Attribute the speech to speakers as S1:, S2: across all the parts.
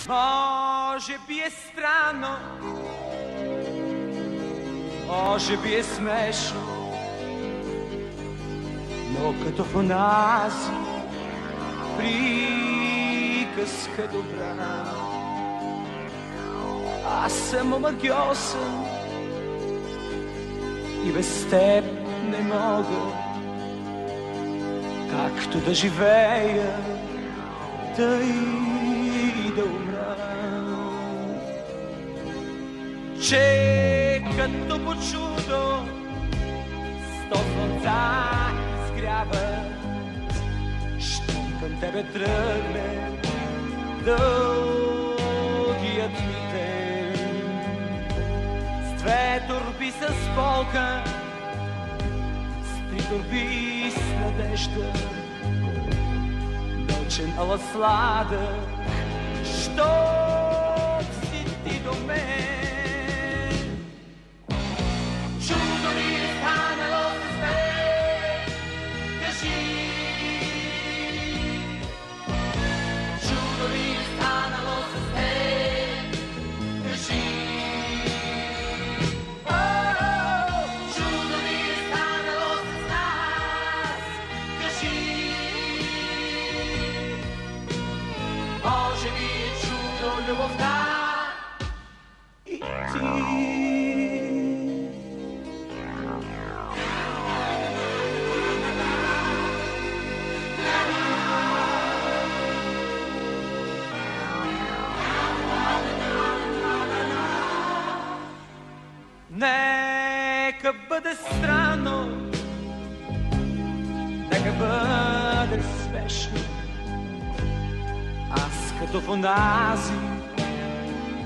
S1: Може би е странно, може би е смешно, но като в онази приказка добра. Аз съм омагьосан и без теб не мога, както да живея, тъй да умра. Че като по чудо 100 слънца изгрява, щом към тебе тръгне дългият ми ден. С 2 торби с болка, с 3 торби с надежда, мълчен, ала сладък, щом си ти до мен. Чудо ли е станало с теб, кажи. Чудо ли е станало с теб, кажи. Чудо ли е станало с нас, кажи. Може би е чудо любовта и ти. Нека бъде странно, нека бъде смешно, аз като в онази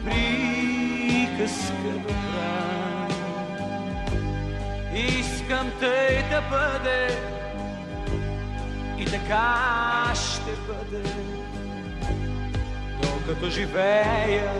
S1: приказка добра. Искам тъй да бъде и така ще бъде, докато живея